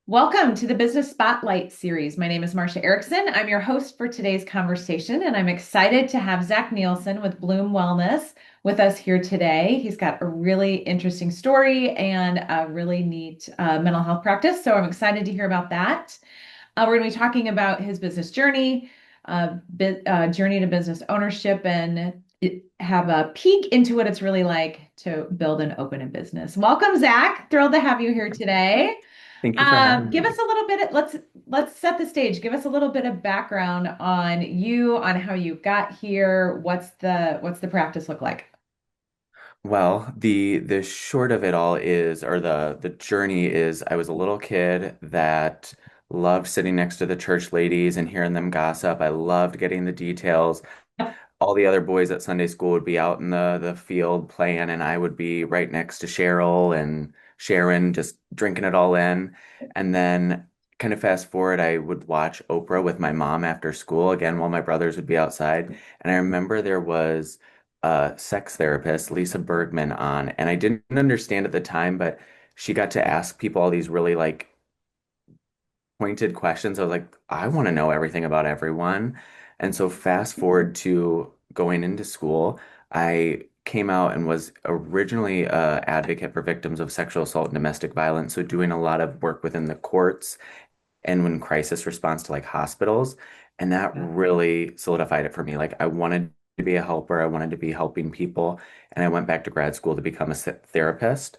Welcome to the Business Spotlight series. My name is Marcia Erickson. I'm your host for today's conversation, and I'm excited to have Zach Nielsen with Bloom Wellness with us here today. He's got a really interesting story and a really neat mental health practice, so I'm excited to hear about that. We're going to be talking about his business journey, journey to business ownership, and have a peek into what it's really like to build and open a business. Welcome, Zach. Thrilled to have you here today. Thank you for having Give us me. a little bit. Let's set the stage. Give us a little bit of background on you, on how you got here. What's the practice look like? Well, the short of it all is, or the journey is, I was a little kid that loved sitting next to the church ladies and hearing them gossip. I loved getting the details. All the other boys at Sunday school would be out in the field playing, and I would be right next to Cheryl and Sharon, just drinking it all in. And then, kind of fast forward, I would watch Oprah with my mom after school again while my brothers would be outside. And I remember there was a sex therapist, Lisa Bergman, on, and I didn't understand at the time, but she got to ask people all these really like pointed questions. I was like, I want to know everything about everyone. And so fast forward to going into school, I came out and was originally a advocate for victims of sexual assault and domestic violence. So doing a lot of work within the courts and when crisis response to like hospitals. And that Yeah. really solidified it for me. Like I wanted to be a helper. I wanted to be helping people. And I went back to grad school to become a therapist.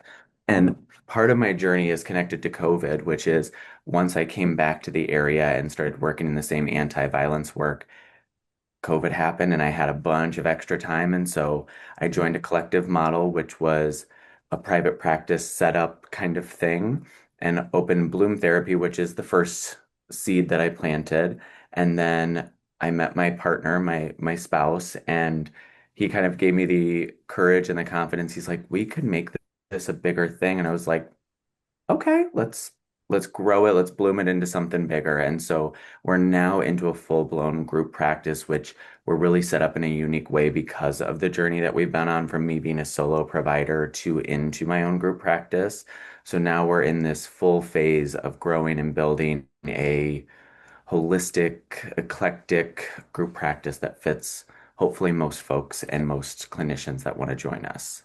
And part of my journey is connected to COVID, which is once I came back to the area and started working in the same anti-violence work, COVID happened and I had a bunch of extra time. And so I joined a collective model, which was a private practice setup kind of thing, and opened Bloom Therapy, which is the first seed that I planted. And then I met my partner, my spouse, and he kind of gave me the courage and the confidence. He's like, we could make this a bigger thing. And I was like, okay, let's grow it, let's bloom it into something bigger. And so we're now into a full-blown group practice, which we're really set up in a unique way because of the journey that we've been on from me being a solo provider to into my own group practice. So now we're in this full phase of growing and building a holistic, eclectic group practice that fits hopefully most folks and most clinicians that want to join us.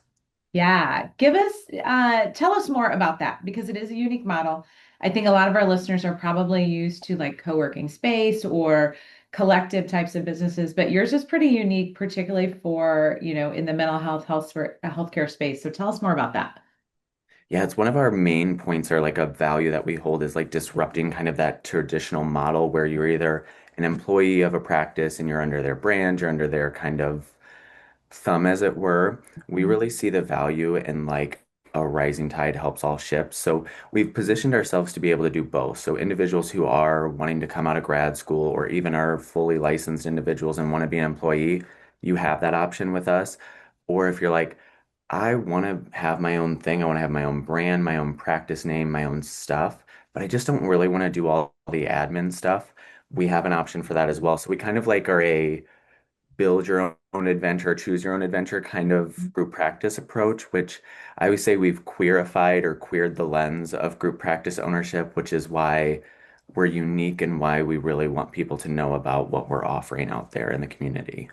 Yeah. Tell us more about that because it is a unique model. I think a lot of our listeners are probably used to like co-working space or collective types of businesses, but yours is pretty unique, particularly for, in the mental healthcare space. So tell us more about that. Yeah, it's one of our main points or like a value that we hold is like disrupting kind of that traditional model where you're either an employee of a practice and you're under their brand, you're under their kind of thumb, as it were. We really see the value in like a rising tide helps all ships. So we've positioned ourselves to be able to do both. So individuals who are wanting to come out of grad school or even are fully licensed individuals and want to be an employee, you have that option with us. Or if you're like, I want to have my own thing. I want to have my own brand, my own practice name, my own stuff, but I just don't really want to do all the admin stuff. We have an option for that as well. So we kind of like are a build your own adventure, choose your own adventure kind of group practice approach, which I always say we've queerified or queered the lens of group practice ownership, which is why we're unique and why we really want people to know about what we're offering out there in the community.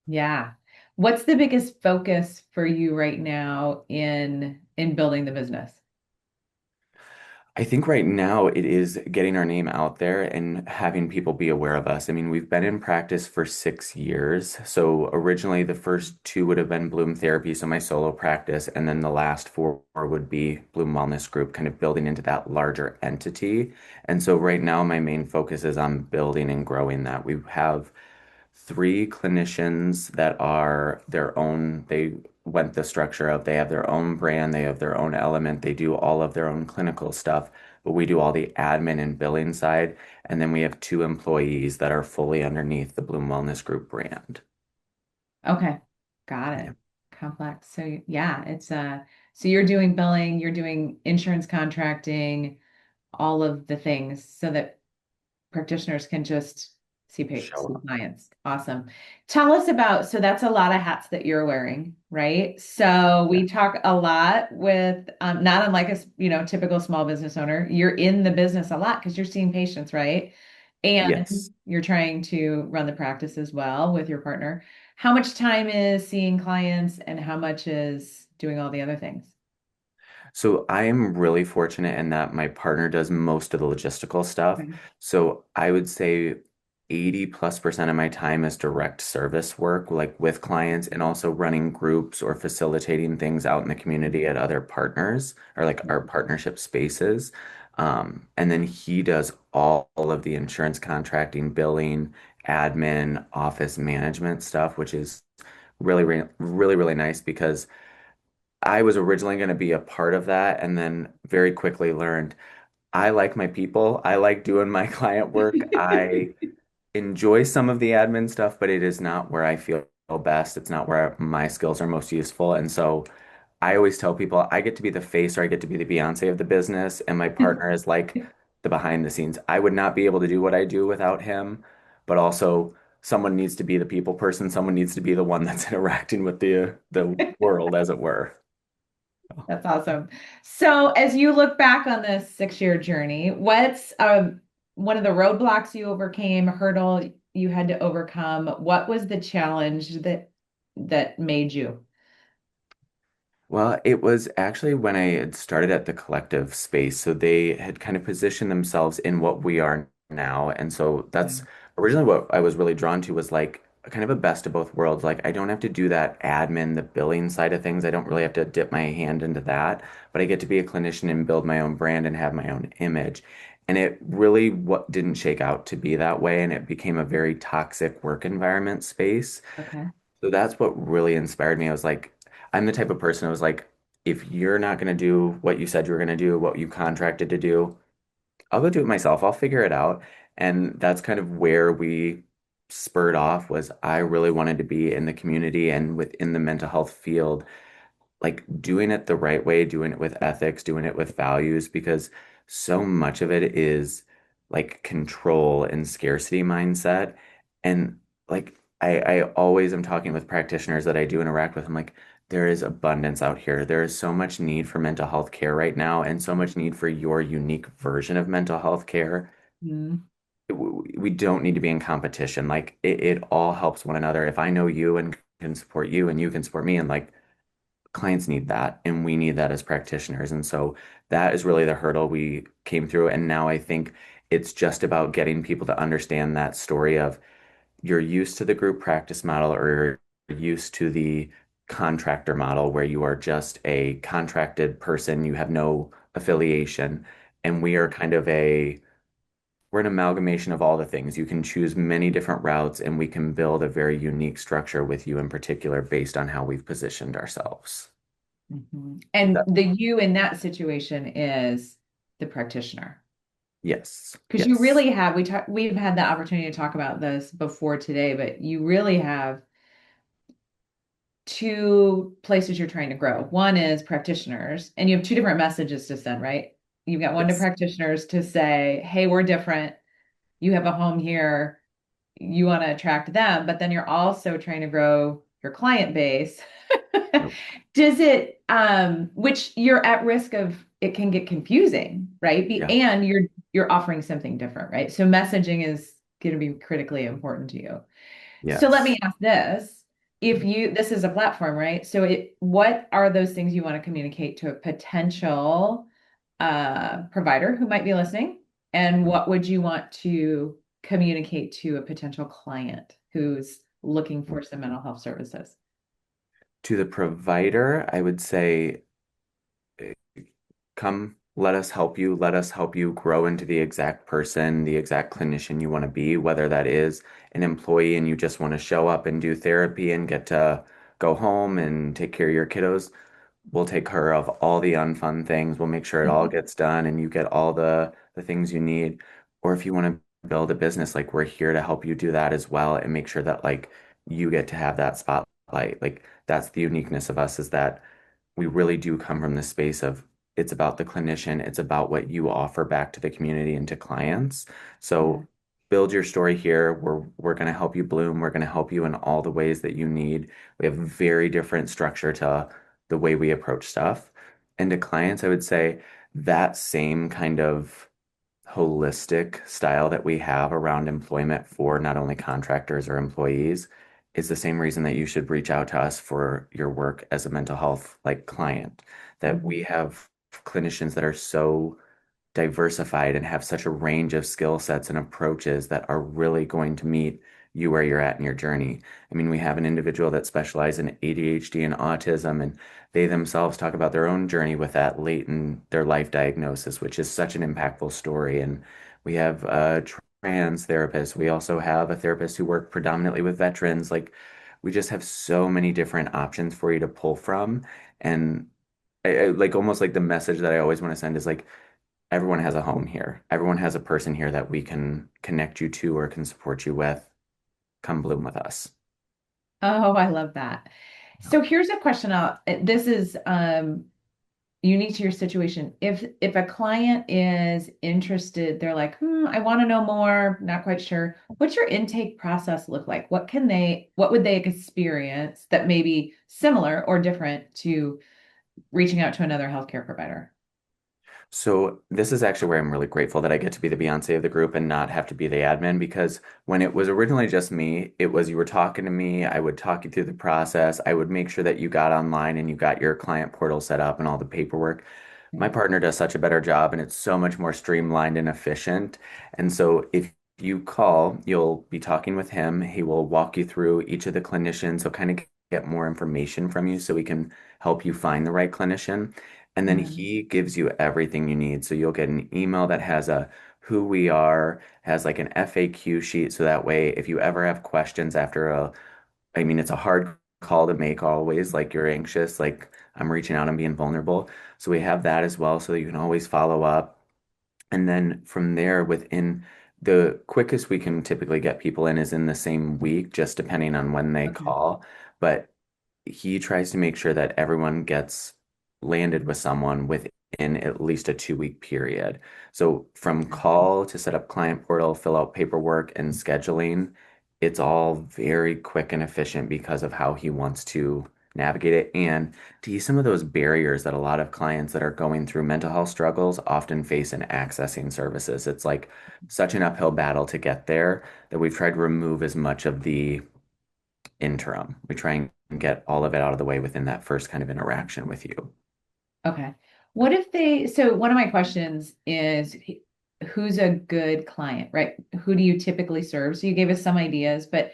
Yeah. What's the biggest focus for you right now in building the business? I think right now it is getting our name out there and having people be aware of us. I mean, we've been in practice for 6 years. So originally the first two would have been Bloom Therapy, so my solo practice, and then the last four would be Bloom Wellness Group, kind of building into that larger entity. And so right now my main focus is on building and growing that. We have three clinicians that are their own, they went the structure of they have their own brand, they have their own element, they do all of their own clinical stuff, but we do all the admin and billing side. And then we have two employees that are fully underneath the Bloom Wellness Group brand. Okay. Got Yeah. it. Complex. So yeah, so you're doing billing, you're doing insurance contracting, all of the things so that practitioners can just See show up. clients. Awesome. Tell us about, so that's a lot of hats that you're wearing, right? So Yeah. we talk a lot with, not unlike a, typical small business owner, you're in the business a lot because you're seeing patients, right? And Yes. you're trying to run the practice as well with your partner. How much time is seeing clients and how much is doing all the other things? So I am really fortunate in that my partner does most of the logistical stuff. Okay. So I would say 80+% of my time is direct service work, like with clients, and also running groups or facilitating things out in the community at other partners or like our partnership spaces. And then he does all of the insurance contracting, billing, admin, office management stuff, which is really nice because I was originally going to be a part of that and then very quickly learned I like my people. I like doing my client work. I enjoy some of the admin stuff, but it is not where I feel best. It's not where my skills are most useful. And so I always tell people I get to be the face or I get to be the Beyonce of the business, and my partner is like the behind the scenes. I would not be able to do what I do without him, but also someone needs to be the people person. Someone needs to be the one that's interacting with the world, as it were. That's awesome. So, as you look back on this 6-year journey, what's one of the roadblocks you overcame, hurdle you had to overcome? What was the challenge that made you? Well, it was actually when I had started at the collective space. So they had kind of positioned themselves in what we are now. And so that's originally what I was really drawn to was like kind of a best of both worlds. Like I don't have to do that admin, the billing side of things. I don't really have to dip my hand into that, but I get to be a clinician and build my own brand and have my own image. And it really what didn't shake out to be that way. And it became a very toxic work environment space. Okay. So that's what really inspired me. I was like, I'm the type of person I was like, if you're not going to do what you said you were going to do, what you contracted to do, I'll go do it myself. I'll figure it out. And that's kind of where we spurred off was I really wanted to be in the community and within the mental health field like doing it the right way, doing it with ethics, doing it with values, because so much of it is like control and scarcity mindset. And like I always am talking with practitioners that I do interact with. I'm like, there is abundance out here. There is so much need for mental health care right now, and so much need for your unique version of mental health care. Mhm. We don't need to be in competition. Like it all helps one another. If I know you and can support you and you can support me and like clients need that and we need that as practitioners. And so that is really the hurdle we came through. And now I think it's just about getting people to understand that story of you're used to the group practice model or you're used to the contractor model where you are just a contracted person, you have no affiliation. And we are kind of we're an amalgamation of all the things. You can choose many different routes and we can build a very unique structure with you in particular based on how we've positioned ourselves. Mhm. And the you in that situation is the practitioner. Yes, Because you yes, really have, we've had the opportunity to talk about this before today, but you really have two places you're trying to grow. One is practitioners, and you have two different messages to send, right? You've got one to yes. practitioners to say, hey, we're different. You have a home here. You want to attract them, but then you're also trying to grow your client base. Yep, Does it, which you're at risk of, it can get confusing, right? yeah, And you're offering something different, right? So messaging is going to be critically important to you. So let me yes. ask this. If you, this is a platform, right? So what are those things you want to communicate to a potential provider who might be listening? And Mhm. what would you want to communicate to a potential client who's looking for some mental health services? To the provider, I would say, come, let us help you. Let us help you grow into the exact person, the exact clinician you want to be, whether that is an employee and you just want to show up and do therapy and get to go home and take care of your kiddos. We'll take care of all the unfun things. We'll make sure it all Mhm. gets done and you get all the things you need. Or if you want to build a business, like we're here to help you do that as well and make sure that like you get to have that spotlight. Like that's the uniqueness of us is that we really do come from the space of it's about the clinician, it's about what you offer back to the community and to clients. Yeah. So build your story here. We're going to help you bloom. We're going to help you in all the ways that you need. We have a very different structure to the way we approach stuff. And to clients, I would say that same kind of holistic style that we have around employment for not only contractors or employees is the same reason that you should reach out to us for your work as a mental health like client. That we Mhm. have clinicians that are so diversified and have such a range of skill sets and approaches that are really going to meet you where you're at in your journey. I mean, we have an individual that specializes in ADHD and autism, and they themselves talk about their own journey with that late in their life diagnosis, which is such an impactful story. And we have a trans therapist. We also have a therapist who work predominantly with veterans. Like, we just have so many different options for you to pull from. And like almost like the message that I always want to send is like, everyone has a home here. Everyone has a person here that we can connect you to or can support you with. Come bloom with us. Oh, I love that. So here's a question. This is unique to your situation. If a client is interested, they're like, I want to know more, not quite sure. What's your intake process look like? What would they experience that may be similar or different to reaching out to another healthcare provider? So this is actually where I'm really grateful that I get to be the Beyonce of the group and not have to be the admin because when it was originally just me, it was you were talking to me, I would talk you through the process, I would make sure that you got online and you got your client portal set up and all the paperwork. My Yeah. partner does such a better job and it's so much more streamlined and efficient. And so if you call, you'll be talking with him. He will walk you through each of the clinicians. He'll kind of get more information from you so we can help you find the right clinician. And then Mhm. he gives you everything you need. So you'll get an email that has a who we are, has like an FAQ sheet. So that way, if you ever have questions after I mean, it's a hard call to make always, like you're anxious, like I'm reaching out and being vulnerable. So we have that as well, so that you can always follow up. And then from there, within the quickest we can typically get people in is in the same week, just depending on when they Okay. call. But he tries to make sure that everyone gets landed with someone within at least a 2 week period. So from call to set up client portal, fill out paperwork and scheduling, it's all very quick and efficient because of how he wants to navigate it and to ease some of those barriers that a lot of clients that are going through mental health struggles often face in accessing services. It's like such an uphill battle to get there that we've tried to remove as much of the interim. We try and get all of it out of the way within that first kind of interaction with you. Okay. So one of my questions is who's a good client, right? Who do you typically serve? So you gave us some ideas, but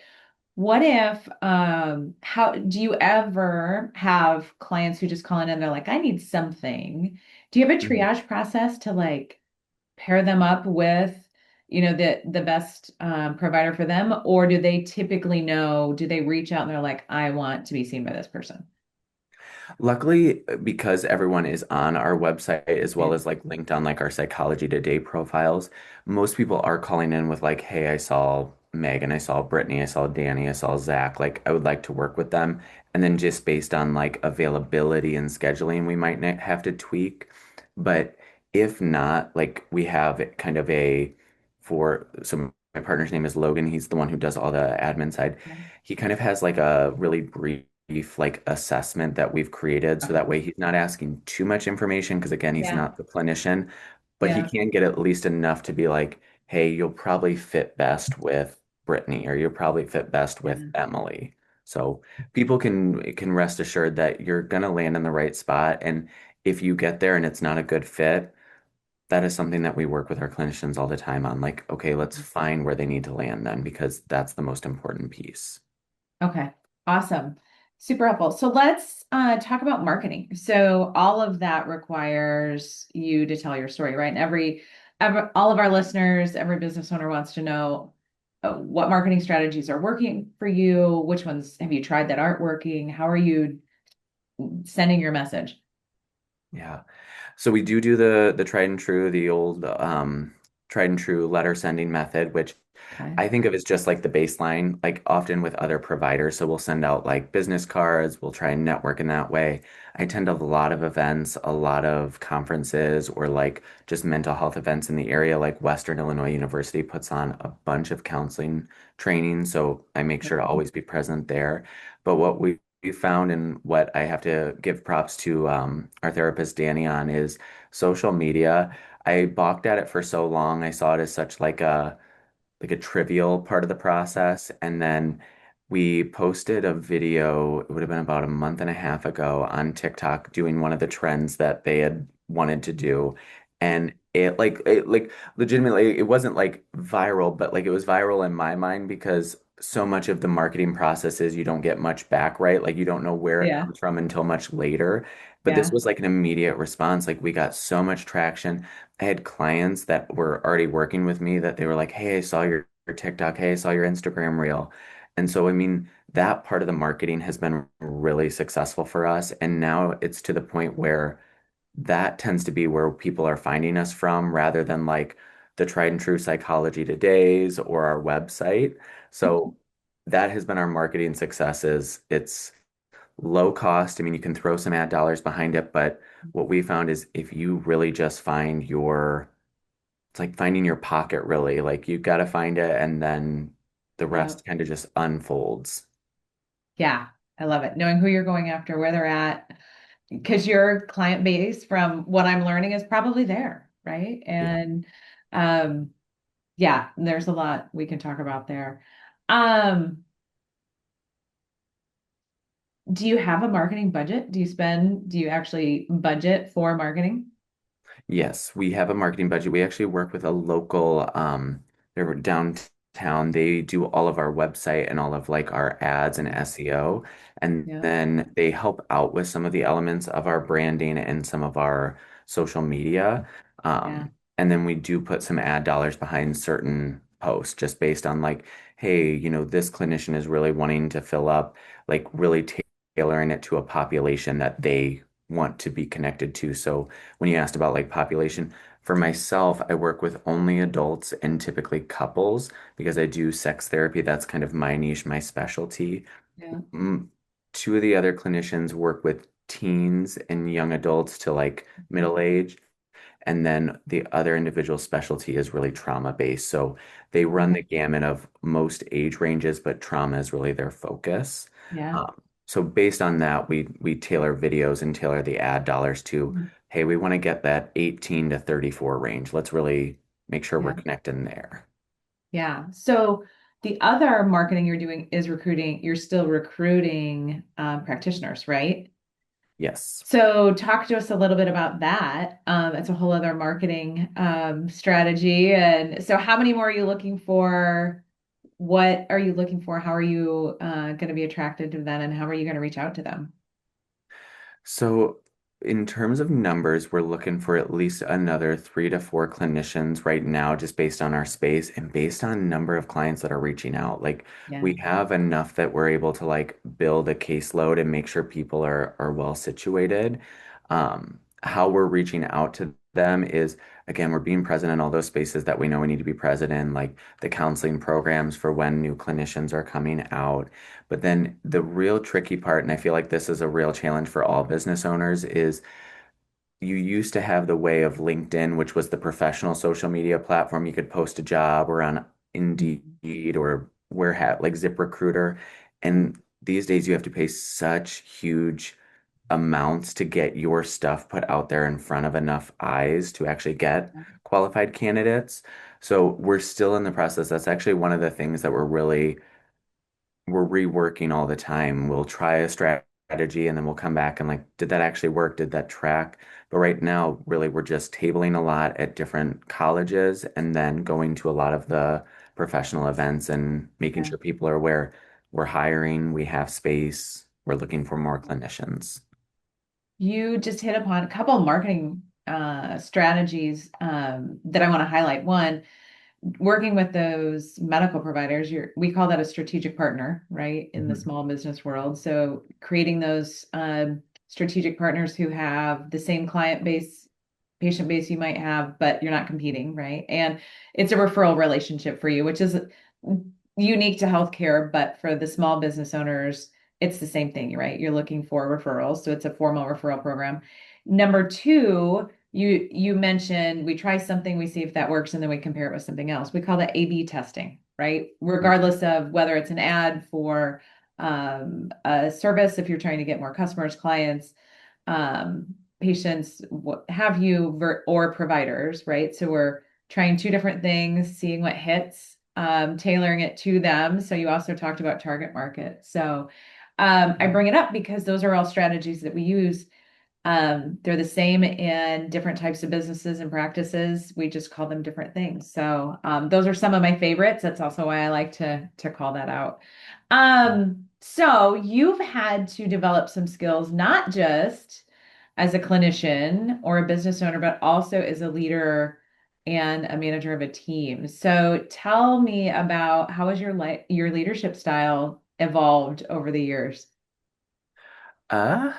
what if, how do you ever have clients who just call in and they're like, I need something? Do you have a Mhm. triage process to like pair them up with, the best provider for them? Or do they typically know, do they reach out and they're like, I want to be seen by this person? Luckily, because everyone is on our website as well Yeah. as like linked on like our Psychology Today profiles, most people are calling in with like, hey, I saw Megan, I saw Brittany, I saw Danny, I saw Zach. Like, I would like to work with them. And then just based on like availability and scheduling, we might have to tweak. But if not, like we have kind of so my partner's name is Logan. He's the one who does all the admin side. He kind of has like a really brief like assessment that we've created so Okay. that way he's not asking too much information because again he's Yeah. not the clinician but he Yeah. can get at least enough to be like hey you'll probably fit best with Brittany or you'll probably fit best with Yeah. Emily so people can rest assured that you're gonna land in the right spot and if you get there and it's not a good fit that is something that we work with our clinicians all the time on like okay let's find where they need to land then because that's the most important piece. Okay, awesome. Super helpful. So let's talk about marketing. So all of that requires you to tell your story, right? And all of our listeners, every business owner wants to know what marketing strategies are working for you. Which ones have you tried that aren't working? How are you sending your message? Yeah. So we do the tried and true, the old tried and true letter sending method, which Okay. I think of it as just like the baseline, like often with other providers. So we'll send out like business cards, we'll try and network in that way. I attend a lot of events, a lot of conferences, or like just mental health events in the area. Like Western Illinois University puts on a bunch of counseling training. So I make sure to always be present there. But what we found and what I have to give props to our therapist Danny on is social media. I balked at it for so long. I saw it as such like a trivial part of the process. And then we posted a video, it would have been about a month and a half ago on TikTok doing one of the trends that they had wanted to do. And it legitimately it wasn't like viral, but like it was viral in my mind because so much of the marketing process is you don't get much back, right? Like you don't know where it Yeah. comes from until much later. But this Yeah. was like an immediate response. Like we got so much traction. I had clients that were already working with me that they were like, "Hey, I saw your TikTok. Hey, I saw your Instagram reel." And so, I mean, that part of the marketing has been really successful for us. And now it's to the point where that tends to be where people are finding us from rather than like the tried and true Psychology Today's or our website. So that has been our marketing successes. It's low cost. I mean, you can throw some ad dollars behind it, but what we found is if you really just find it's like finding your pocket really. Like you got to find it and then the Yeah. rest kind of just unfolds. Yeah. I love it. Knowing who you're going after, where they're at, because your client base, from what I'm learning, is probably there, right? Yeah. And um, yeah, there's a lot we can talk about there. Um, do you have a marketing budget? Do you actually budget for marketing? Yes, we have a marketing budget. We actually work with a local, they're downtown. They do all of our website and all of like our ads and SEO. And Yeah. then they help out with some of the elements of our branding and some of our social media. Yeah. And then we do put some ad dollars behind certain posts just based on like, hey, this clinician is really wanting to fill up, like really tailoring it to a population that they want to be connected to. So when you asked about like population, for myself, I work with only adults and typically couples because I do sex therapy. That's kind of my niche, my specialty. Yeah. Mm, Two of the other clinicians work with teens and young adults to like middle age. And then the other individual specialty is really trauma based. So they run Yeah. the gamut of most age ranges, but trauma is really their focus. Yeah. So based on that, we tailor videos and tailor the ad dollars to, hey, we want to get that 18 to 34 range. Let's really make sure we're Yeah. connecting there. Yeah. So the other marketing you're doing is recruiting. You're still recruiting practitioners, right? Yes. So talk to us a little bit about that. It's a whole other marketing strategy. And so how many more are you looking for? What are you looking for? How are you going to be attracted to them? And how are you going to reach out to them? So, in terms of numbers, we're looking for at least another 3 to 4 clinicians right now, just based on our space and based on number of clients that are reaching out. Like Yeah. we have enough that we're able to like build a caseload and make sure people are well situated. How we're reaching out to them is again, we're being present in all those spaces that we know we need to be present in, like the counseling programs for when new clinicians are coming out. But then the real tricky part, and I feel like this is a real challenge for all business owners, is you used to have the way of LinkedIn, which was the professional social media platform. You could post a job or on Mhm. Indeed or where have like ZipRecruiter. And these days you have to pay such huge amounts to get your stuff put out there in front of enough eyes to actually get qualified candidates. So we're still in the process. That's actually one of the things that we're reworking all the time. We'll try a strategy and then we'll come back and like, did that actually work? Did that track? But right now, really, we're just tabling a lot at different colleges and then going to a lot of the professional events and making Yeah. sure people are aware we're hiring, we have space, we're looking for more clinicians. You just hit upon a couple of marketing strategies that I want to highlight. One, working with those medical providers, we call that a strategic partner, right, in the Mhm. small business world. So creating those strategic partners who have the same client base patient base you might have, but you're not competing, right? And it's a referral relationship for you, which is unique to healthcare, but for the small business owners, it's the same thing, right? You're looking for referrals, so it's a formal referral program. Number two, you mentioned we try something, we see if that works, and then we compare it with something else. We call that A/B testing, right? Regardless of whether it's an ad for a service, if you're trying to get more customers, clients, patients, what have you, or providers, right? So we're trying two different things, seeing what hits, tailoring it to them. So you also talked about target market. So I bring it up because those are all strategies that we use. They're the same in different types of businesses and practices. We just call them different things. So those are some of my favorites. That's also why I like to call that out. So you've had to develop some skills, not just as a clinician or a business owner, but also as a leader and a manager of a team. So tell me about how has your leadership style evolved over the years? Uh,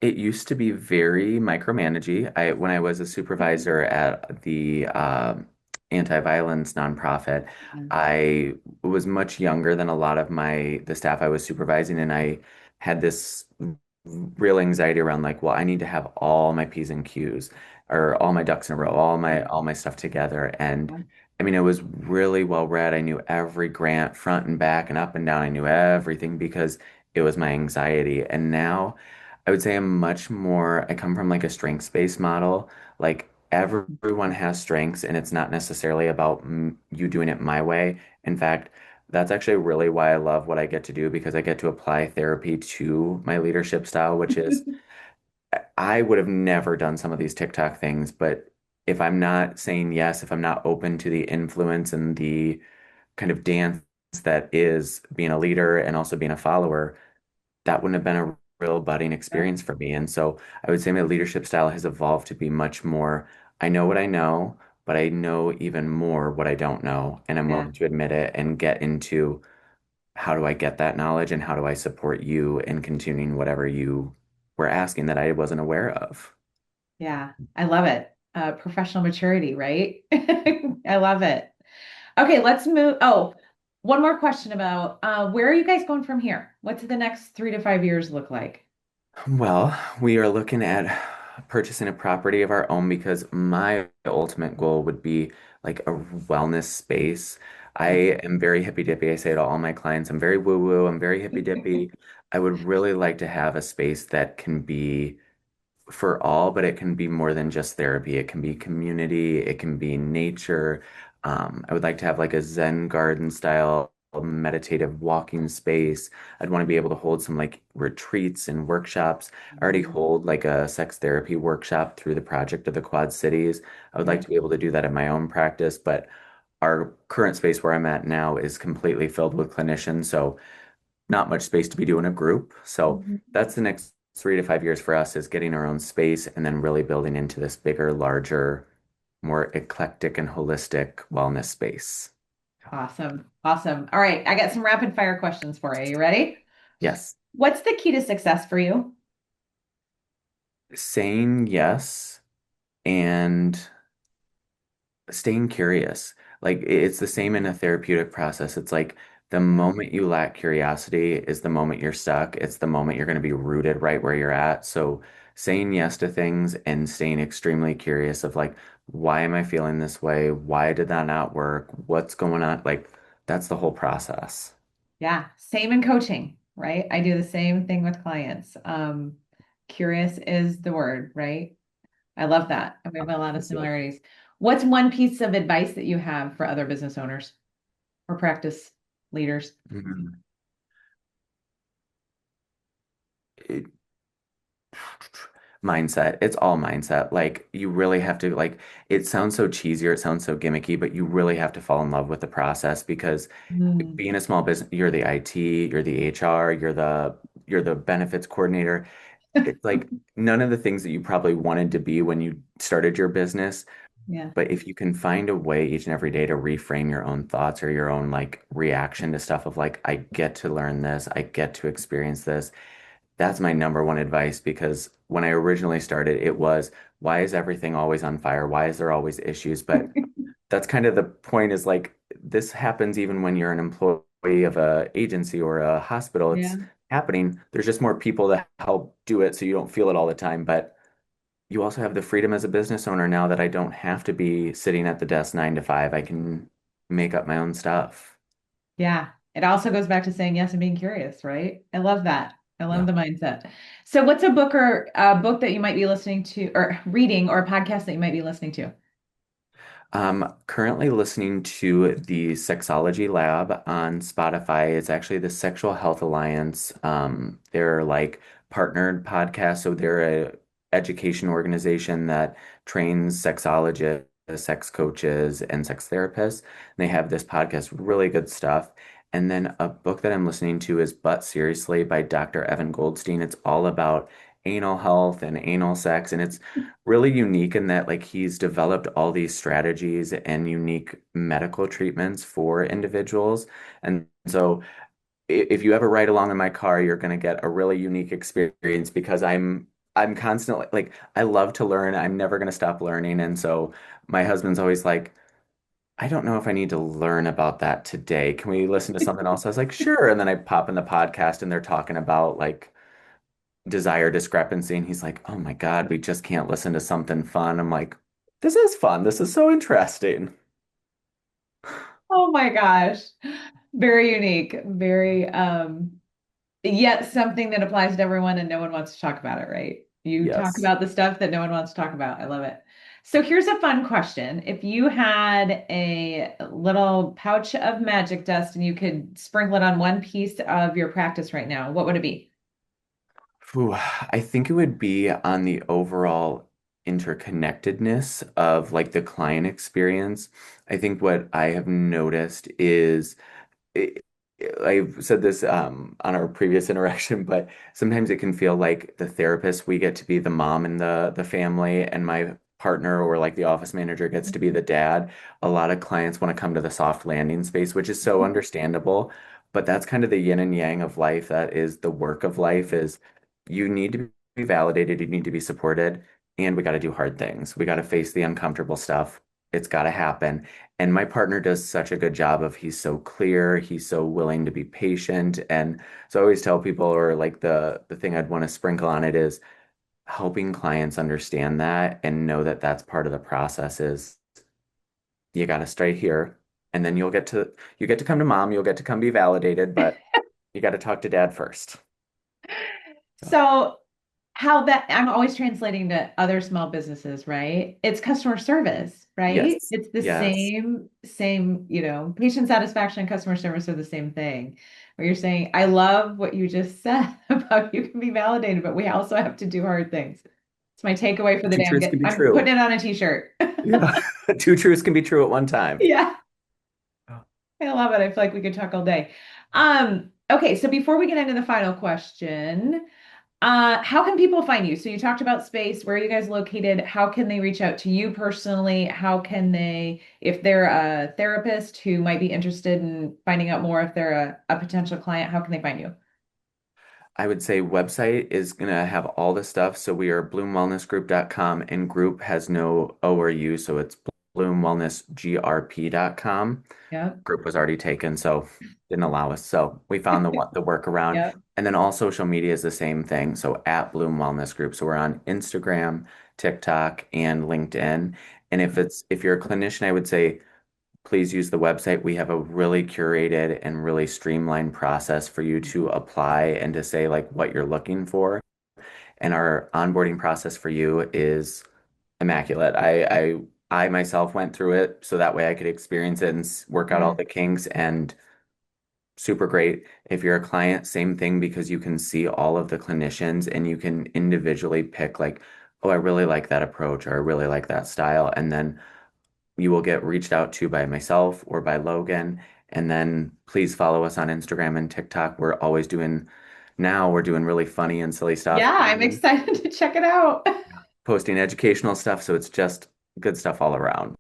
it used to be very micromanagey. When I was a supervisor at the anti-violence nonprofit, I was much younger than a lot of the staff I was supervising, and I had this real anxiety around like, well, I need to have all my P's and Q's or all my ducks in a row, all my stuff together. And I mean, it was really well read. I knew every grant front and back and up and down. I knew everything because it was my anxiety. And now I would say I come from like a strengths-based model. Like everyone has strengths, and it's not necessarily about you doing it my way. In fact, that's actually really why I love what I get to do because I get to apply therapy to my leadership style, which is I would have never done some of these TikTok things, but if I'm not saying yes, if I'm not open to the influence and the kind of dance that is being a leader and also being a follower, that wouldn't have been a real budding experience for me. And so I would say my leadership style has evolved to be much more, I know what I know, but I know even more what I don't know. And I'm Yeah. willing to admit it and get into how do I get that knowledge and how do I support you in continuing whatever you were asking that I wasn't aware of. Yeah, I love it. Professional maturity, right? I love it. Okay, let's move. Oh, one more question about where are you guys going from here? What's the next 3 to 5 years look like? Well, we are looking at purchasing a property of our own because my ultimate goal would be like a wellness space. I am very hippy dippy. I say to all my clients, I'm very woo woo. I'm very hippy dippy. I would really like to have a space that can be for all, but it can be more than just therapy. It can be community, it can be nature. I would like to have like a Zen garden style meditative walking space. I'd want to be able to hold some like retreats and workshops. I already hold like a sex therapy workshop through the project of the Quad Cities. I would like Yeah. to be able to do that in my own practice, but our current space where I'm at now is completely filled with clinicians. So not much space to be doing a group. So Mhm. that's the next 3 to 5 years for us is getting our own space and then really building into this bigger, larger, more eclectic and holistic wellness space. Awesome. Awesome. All right, I got some rapid fire questions for you. You ready? Yes. What's the key to success for you? Saying yes and staying curious. Like it's the same in a therapeutic process. It's like the Yeah. moment you lack curiosity is the moment you're stuck. It's the moment you're going to be rooted right where you're at. So saying yes to things and staying extremely curious of like, why am I feeling this way? Why did that not work? What's going on? Like that's the whole process. Yeah, same in coaching, right? I do the same thing with clients. Curious is the word, right? I love that. And we have a lot of Yes, yes. similarities. What's one piece of advice that you have for other business owners or practice leaders? Mhm. Mindset. It's all mindset. Like you really have to like it sounds so cheesy or it sounds so gimmicky, but you really have to fall in love with the process because Mm, being a small business, you're the IT, you're the HR, you're the benefits coordinator. It's like none of the things that you probably wanted to be when you started your business, yeah, but if you can find a way each and every day to reframe your own thoughts or your own like reaction to stuff of like I get to learn this, I get to experience this, that's my number one advice because when I originally started, it was, why is everything always on fire? Why is there always issues? But that's kind of the point is like, this happens even when you're an employee of a agency or a hospital. Yeah. It's happening. There's just more people to help do it so you don't feel it all the time. But you also have the freedom as a business owner now that I don't have to be sitting at the desk 9 to 5. I can make up my own stuff. Yeah. It also goes back to saying yes and being curious, right? I love that. I love Yeah. the mindset. So what's a book or a book that you might be listening to or reading or a podcast that you might be listening to? I'm currently listening to the Sexology Lab on Spotify. It's actually the Sexual Health Alliance. They're like partnered podcasts, so they're a education organization that trains sexologists, sex coaches, and sex therapists. And they have this podcast, really good stuff. And then a book that I'm listening to is But Seriously by Dr. Evan Goldstein. It's all about anal health and anal sex, and it's really unique in that like he's developed all these strategies and unique medical treatments for individuals. And so if you ever ride along in my car, you're going to get a really unique experience because I'm constantly like I love to learn. I'm never going to stop learning. And so my husband's always like, I don't know if I need to learn about that today. Can we listen to something else? I was like, sure. And then I pop in the podcast and they're talking about like desire discrepancy. And he's like, oh my God, we just can't listen to something fun. I'm like, this is fun. This is so interesting. Oh my gosh. Very unique. Very yet something that applies to everyone and no one wants to talk about it, right? You talk Yes. about the stuff that no one wants to talk about. I love it. So here's a fun question. If you had a little pouch of magic dust and you could sprinkle it on one piece of your practice right now, what would it be? Phew, I think it would be on the overall interconnectedness of like the client experience. I think what I have noticed is it, I've said this on our previous interaction, but sometimes it can feel like the therapist, we get to be the mom in the family, and my partner or like the office manager gets to be the dad. A lot of clients want to come to the soft landing space, which is so understandable, but that's kind of the yin and yang of life. That is the work of life is you need to be validated, you need to be supported, and we got to do hard things. We got to face the uncomfortable stuff. It's got to happen. And my partner does such a good job of he's so clear, he's so willing to be patient. And so I always tell people, or like the thing I'd want to sprinkle on it is helping clients understand that and know that that's part of the process is you got to stay here and then you get to come to mom, you'll get to come be validated, but you got to talk to dad first. So, So how that I'm always translating to other small businesses, right? It's customer service, right? yes. It's the Yes. same, patient satisfaction and customer service are the same thing. Where you're saying, I love what you just said about you can be validated, but we also have to do hard things. It's my takeaway for the Two day. truths can be I'm putting true. it on a t-shirt. Yeah. Two truths can be true at one time. Yeah, I love it. I feel like we could talk all day. Okay, so before we get into the final question, how can people find you? So you talked about space. Where are you guys located? How can they reach out to you personally? How can they, if they're a therapist who might be interested in finding out more, if they're a potential client, how can they find you? I would say website is going to have all the stuff. So we are bloomwellnessgroup.com and group has no O or U. So it's bloomwellnessgrp.com. Yep. Group was already taken, so didn't allow us. So we found the workaround. Yep. And then all social media is the same thing. So at Bloom Wellness Group. So we're on Instagram, TikTok, and LinkedIn. And if you're a clinician, I would say please use the website. We have a really curated and really streamlined process for you to apply and to say like what you're looking for. And our onboarding process for you is immaculate. I myself went through it so that way I could experience it and work out all Yeah. the kinks and super great. If you're a client, same thing because you can see all of the clinicians and you can individually pick like, oh, I really like that approach or I really like that style. And then you will get reached out to by myself or by Logan. And then please follow us on Instagram and TikTok. We're doing really funny and silly stuff Yeah, I'm and excited to check it out. posting educational stuff. So it's just good stuff all around.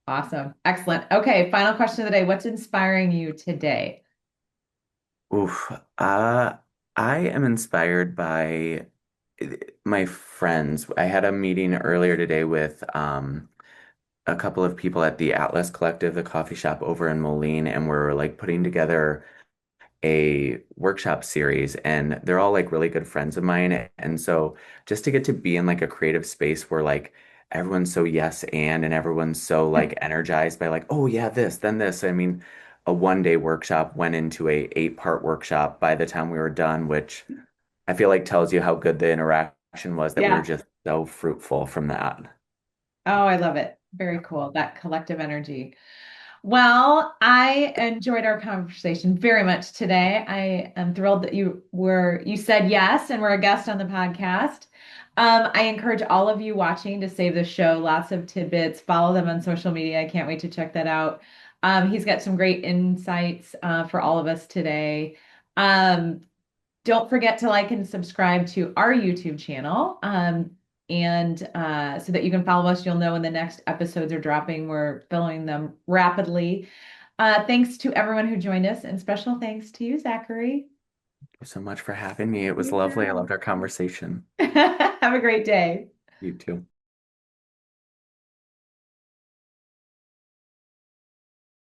Awesome. Excellent. Okay, final question of the day. What's inspiring you today? Oof. I am inspired by my friends. I had a meeting earlier today with a couple of people at the Atlas Collective, the coffee shop over in Moline, and we're like putting together a workshop series, and they're all like really good friends of mine. And so just to get to be in like a creative space where like everyone's so yes and everyone's so like energized by like, oh yeah, this, then this. I mean, a 1 day workshop went into a 8 part workshop by the time we were done, which I feel like tells you how good the interaction was, that we were Yeah. just so fruitful from that. Oh, I love it. Very cool. That collective energy. Well, I enjoyed our conversation very much today. I am thrilled that you said yes and were a guest on the podcast. I encourage all of you watching to save the show. Lots of tidbits. Follow them on social media. I can't wait to check that out. He's got some great insights for all of us today. Um, don't forget to like and subscribe to our YouTube channel. And so that you can follow us, you'll know when the next episodes are dropping. We're filming them rapidly. Thanks to everyone who joined us, and special thanks to you, Zachary. Thank you so much for having me. It was lovely. I Yeah. loved our conversation. Have a great day. You too.